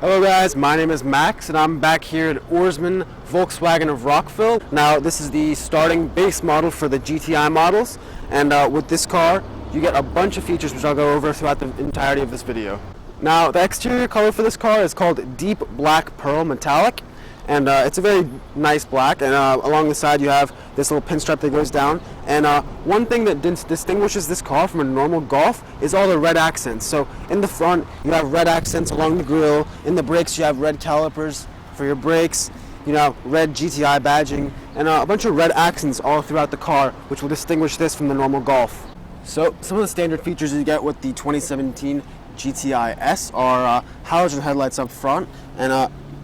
Hello guys, my name is Max and I'm back here at Ourisman Volkswagen of Rockville. Now this is the starting base model for the GTI models, and with this car you get a bunch of features which I'll go over throughout the entirety of this video. Now the exterior color for this car is called Deep Black Pearl Metallic, and it's a very nice black, and along the side you have this little pinstripe that goes down, and one thing that distinguishes this car from a normal Golf is all the red accents. So in the front you have red accents along the grille, in the brakes you have red calipers for your brakes, you know, red GTI badging, and a bunch of red accents all throughout the car, which will distinguish this from the normal Golf. So some of the standard features you get with the 2017 GTI S are halogen headlights up front, and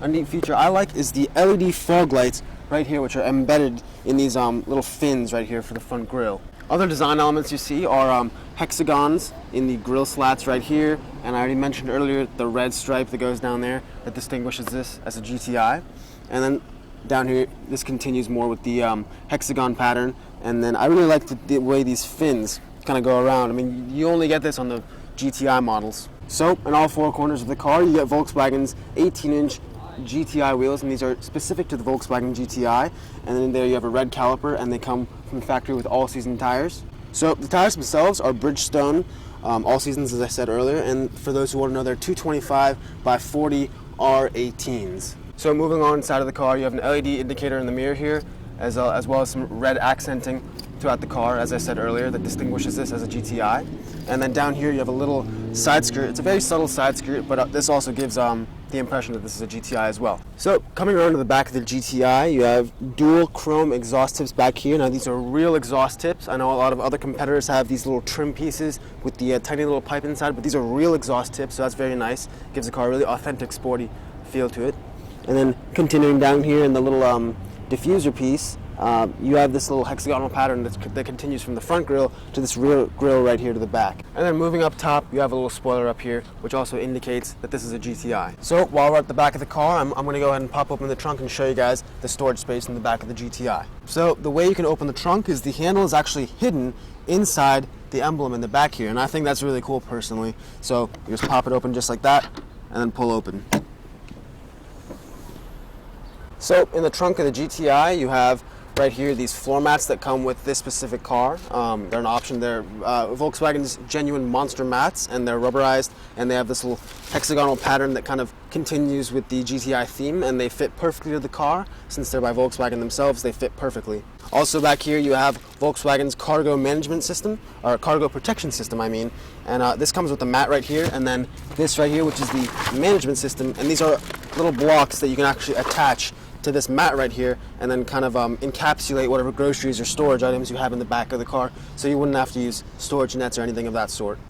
a neat feature I like is the LED fog lights right here, which are embedded in these little fins right here for the front grille. Other design elements you see are hexagons in the grille slats right here, and I already mentioned earlier the red stripe that goes down there that distinguishes this as a GTI. And then down here this continues more with the hexagon pattern, and then I really like the way these fins kind of go around. I mean, you only get this on the GTI models. So in all four corners of the car you get Volkswagen's 18-inch GTI wheels, and these are specific to the Volkswagen GTI, and then in there you have a red caliper, and they come from the factory with all-season tires. So the tires themselves are Bridgestone all seasons, as I said earlier, and for those who want to know, they're 225 by 40 R18s. So moving on inside of the car, you have an LED indicator in the mirror here, as well as some red accenting throughout the car, as I said earlier, that distinguishes this as a GTI. And then down here you have a little side skirt. It's a very subtle side skirt, but this also gives the impression that this is a GTI as well. So coming around to the back of the GTI, you have dual chrome exhaust tips back here. Now these are real exhaust tips. I know a lot of other competitors have these little trim pieces with the tiny little pipe inside, but these are real exhaust tips, so that's very nice. Gives the car a really authentic, sporty feel to it. And then continuing down here in the little diffuser piece, you have this little hexagonal pattern that continues from the front grille to this rear grille right here to the back. And then moving up top, you have a little spoiler up here, which also indicates that this is a GTI. So while we're at the back of the car, I'm going to go ahead and pop open the trunk and show you guys the storage space in the back of the GTI. So the way you can open the trunk is the handle is actually hidden inside the emblem in the back here, and I think that's really cool personally. So you just pop it open just like that, and then pull open. So in the trunk of the GTI, you have right here these floor mats that come with this specific car. They're an option. They're Volkswagen's genuine monster mats, and they're rubberized, and they have this little hexagonal pattern that kind of continues with the GTI theme, and they fit perfectly to the car. Since they're by Volkswagen themselves, they fit perfectly. Also back here you have Volkswagen's cargo management system, or cargo protection system I mean, and this comes with the mat right here, and then this right here, which is the management system, and these are little blocks that you can actually attach to this mat right here, and then kind of encapsulate whatever groceries or storage items you have in the back of the car, so you wouldn't have to use storage nets or anything of that sort.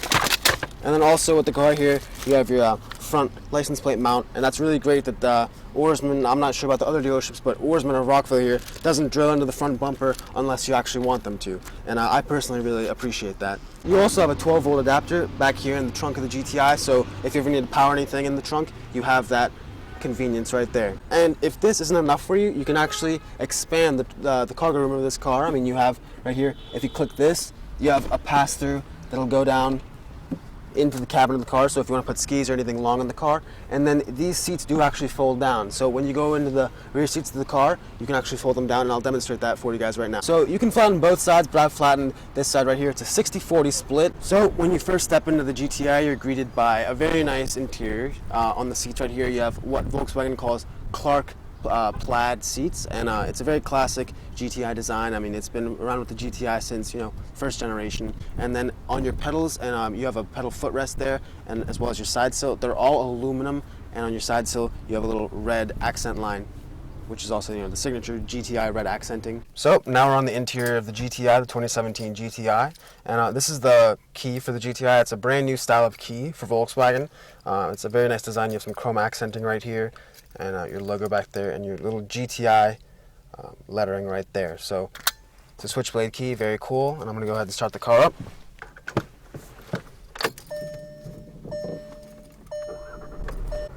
And then also with the car here, you have your front license plate mount, and that's really great that Ourisman, I'm not sure about the other dealerships, but Ourisman of Rockville here doesn't drill into the front bumper unless you actually want them to, and I personally really appreciate that. You also have a 12-volt adapter back here in the trunk of the GTI, so if you ever need to power anything in the trunk, you have that convenience right there. And if this isn't enough for you, you can actually expand the cargo room of this car. I mean, you have right here, if you click this, you have a pass-through that'll go down into the cabin of the car, so if you want to put skis or anything long in the car. And then these seats do actually fold down, so when you go into the rear seats of the car, you can actually fold them down, and I'll demonstrate that for you guys right now. So you can flatten both sides, but I've flattened this side right here. It's a 60-40 split. So when you first step into the GTI, you're greeted by a very nice interior. On the seats right here, you have what Volkswagen calls Clark plaid seats, and it's a very classic GTI design. I mean, it's been around with the GTI since, you know, first generation. And then on your pedals, and you have a pedal footrest there, and as well as your side sill, they're all aluminum, and on your side sill you have a little red accent line, which is also, you know, the signature GTI red accenting. So now we're on the interior of the GTI, the 2017 GTI, and this is the key for the GTI. It's a brand new style of key for Volkswagen. It's a very nice design. You have some chrome accenting right here, and your logo back there, and your little GTI lettering right there. So it's a switchblade key, very cool, and I'm going to go ahead and start the car up.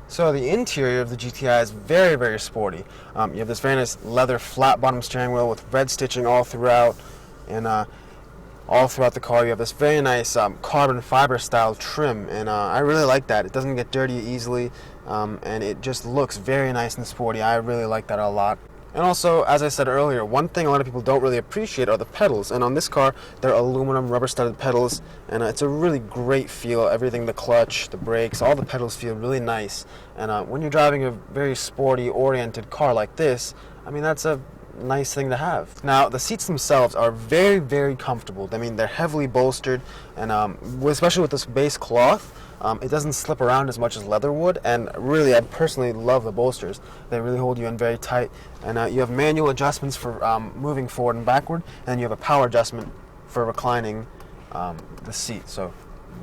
So the interior of the GTI is very, very sporty. You have this very nice leather flat bottom steering wheel with red stitching all throughout, and all throughout the car you have this very nice carbon fiber style trim, and I really like that. It doesn't get dirty easily, and it just looks very nice and sporty. I really like that a lot. And also, as I said earlier, one thing a lot of people don't really appreciate are the pedals. And on this car, they're aluminum rubber-studded pedals, and it's a really great feel. Everything, the clutch, the brakes, all the pedals feel really nice. And when you're driving a very sporty-oriented car like this, I mean, that's a nice thing to have. Now, the seats themselves are very, very comfortable. I mean, they're heavily bolstered, and especially with this base cloth, it doesn't slip around as much as leather would, and really, I personally love the bolsters. They really hold you in very tight, and you have manual adjustments for moving forward and backward, and you have a power adjustment for reclining the seat. So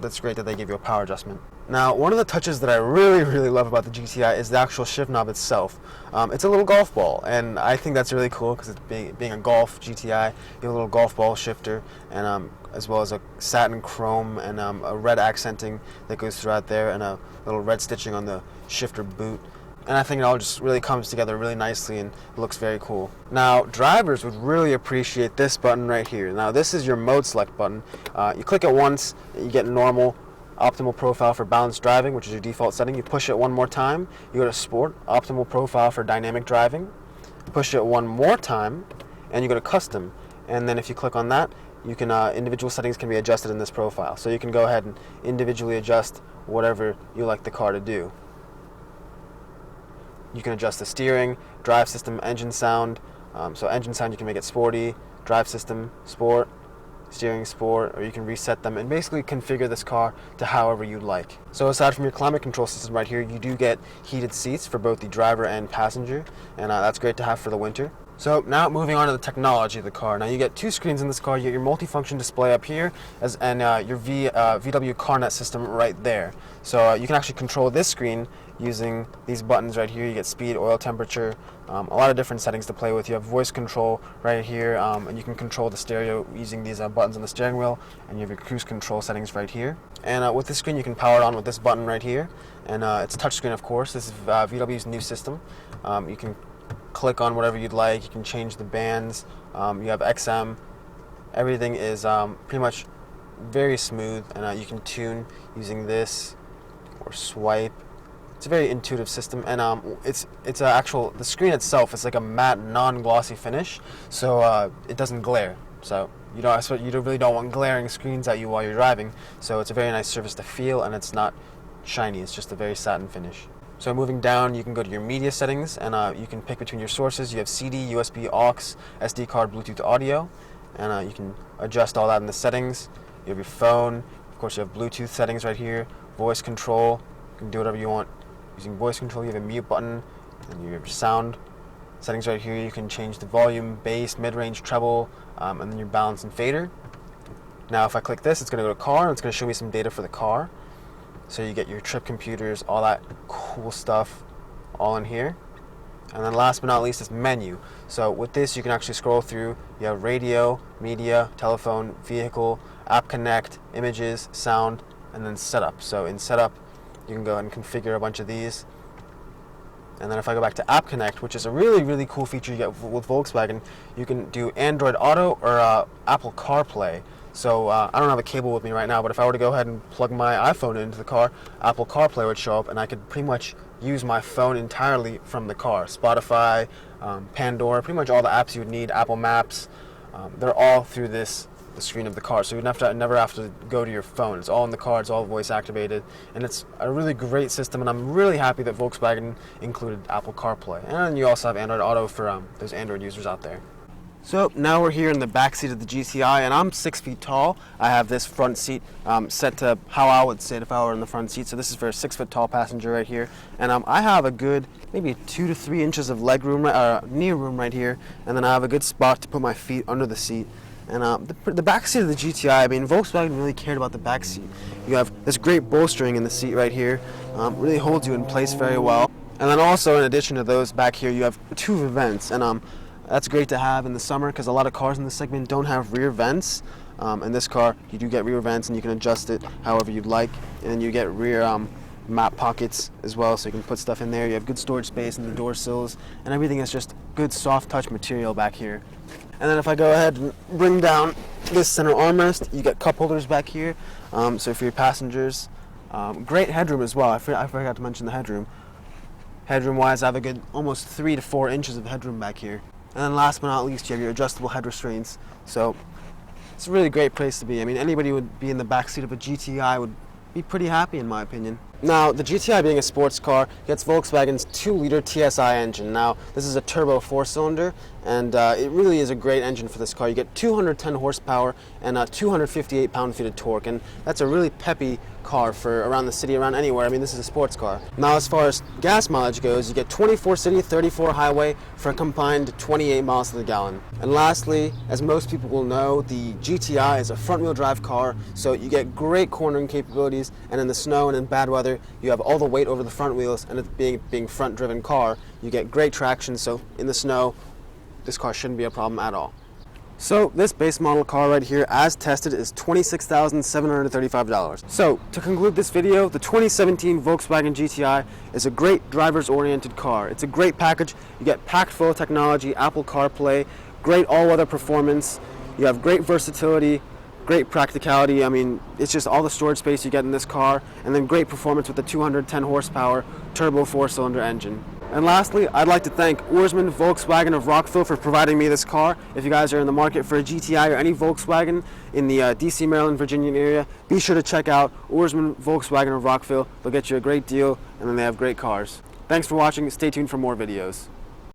that's great that they give you a power adjustment. Now, one of the touches that I really, really love about the GTI is the actual shift knob itself. It's a little golf ball, and I think that's really cool because it's being a golf GTI, you have a little golf ball shifter, and as well as a satin chrome and a red accenting that goes throughout there, and a little red stitching on the shifter boot. And I think it all just really comes together really nicely and looks very cool. Now, drivers would really appreciate this button right here. Now, this is your mode select button. You click it once, you get normal, optimal profile for balanced driving, which is your default setting. You push it one more time, you go to sport, optimal profile for dynamic driving. Push it one more time, and you go to custom. And then if you click on that, you can individual settings can be adjusted in this profile. So you can go ahead and individually adjust whatever you like the car to do. You can adjust the steering, drive system, engine sound. So engine sound, you can make it sporty, drive system, sport, steering, sport, or you can reset them and basically configure this car to however you'd like. So aside from your climate control system right here, you do get heated seats for both the driver and passenger, and that's great to have for the winter. So now moving on to the technology of the car. Now you get two screens in this car. You get your multifunction display up here and your VW CarNet system right there. So you can actually control this screen using these buttons right here. You get speed, oil temperature, a lot of different settings to play with. You have voice control right here, and you can control the stereo using these buttons on the steering wheel, and you have your cruise control settings right here. And with this screen, you can power it on with this button right here, and it's a touchscreen, of course. This is VW's new system. You can click on whatever you'd like. You can change the bands. You have XM. Everything is pretty much very smooth, and you can tune using this or swipe. It's a very intuitive system, and it's actual, the screen itself is like a matte, non-glossy finish, so it doesn't glare. So you really don't want glaring screens at you while you're driving. So it's a very nice surface to feel, and it's not shiny. It's just a very satin finish. So moving down, you can go to your media settings, and you can pick between your sources. You have CD, USB, aux, SD card, Bluetooth audio, and you can adjust all that in the settings. You have your phone. Of course, you have Bluetooth settings right here. Voice control. You can do whatever you want. Using voice control, you have a mute button, and you have your sound settings right here. You can change the volume, bass, mid-range, treble, and then your balance and fader. Now, if I click this, it's going to go to car, and it's going to show me some data for the car. So you get your trip computers, all that cool stuff, all in here. And then last but not least is menu. So with this, you can actually scroll through. You have radio, media, telephone, vehicle, app connect, images, sound, and then setup. So in setup, you can go and configure a bunch of these. And then if I go back to App Connect, which is a really, really cool feature you get with Volkswagen, you can do Android Auto or Apple CarPlay. So I don't have a cable with me right now, but if I were to go ahead and plug my iPhone into the car, Apple CarPlay would show up, and I could pretty much use my phone entirely from the car. Spotify, Pandora, pretty much all the apps you would need, Apple Maps, they're all through the screen of the car. So you never have to go to your phone. It's all in the car, it's all voice activated, and it's a really great system, and I'm really happy that Volkswagen included Apple CarPlay. And you also have Android Auto for those Android users out there. So now we're here in the back seat of the GTI, and I'm 6 feet tall. I have this front seat set to how I would sit if I were in the front seat. So this is for a 6 foot tall passenger right here, and I have a good maybe 2 to 3 inches of leg room, knee room right here, and then I have a good spot to put my feet under the seat. And the back seat of the GTI, I mean, Volkswagen really cared about the back seat. You have this great bolstering in the seat right here, really holds you in place very well. And then also, in addition to those back here, you have 2 vents, and that's great to have in the summer because a lot of cars in this segment don't have rear vents. In this car, you do get rear vents, and you can adjust it however you'd like. And then you get rear map pockets as well, so you can put stuff in there. You have good storage space in the door sills, and everything is just good soft touch material back here. And then if I go ahead and bring down this center armrest, you get cup holders back here. So for your passengers, great headroom as well. I forgot to mention the headroom. Headroom-wise, I have a good almost 3 to 4 inches of headroom back here. And then last but not least, you have your adjustable head restraints. So it's a really great place to be. I mean, anybody would be in the backseat of a GTI would be pretty happy, in my opinion. Now, the GTI being a sports car gets Volkswagen's 2-liter TSI engine. Now, this is a turbo 4-cylinder, and it really is a great engine for this car. You get 210 horsepower and 258 pound-feet of torque, and that's a really peppy car for around the city, around anywhere. I mean, this is a sports car. Now, as far as gas mileage goes, you get 24 city, 34 highway for a combined 28 miles to the gallon. And lastly, as most people will know, the GTI is a front-wheel drive car, so you get great cornering capabilities, and in the snow and in bad weather, you have all the weight over the front wheels, and it being front-driven car, you get great traction, so in the snow, this car shouldn't be a problem at all. So this base model car right here, as tested, is $26,735. So to conclude this video, the 2017 Volkswagen GTI is a great driver's-oriented car. It's a great package. You get packed full of technology, Apple CarPlay, great all-weather performance, you have great versatility, great practicality. I mean, it's just all the storage space you get in this car, and then great performance with the 210 horsepower turbo 4-cylinder engine. And lastly, I'd like to thank Ourisman Volkswagen of Rockville for providing me this car. If you guys are in the market for a GTI or any Volkswagen in the DC, Maryland, Virginia area, be sure to check out Ourisman Volkswagen of Rockville. They'll get you a great deal, and then they have great cars. Thanks for watching. Stay tuned for more videos.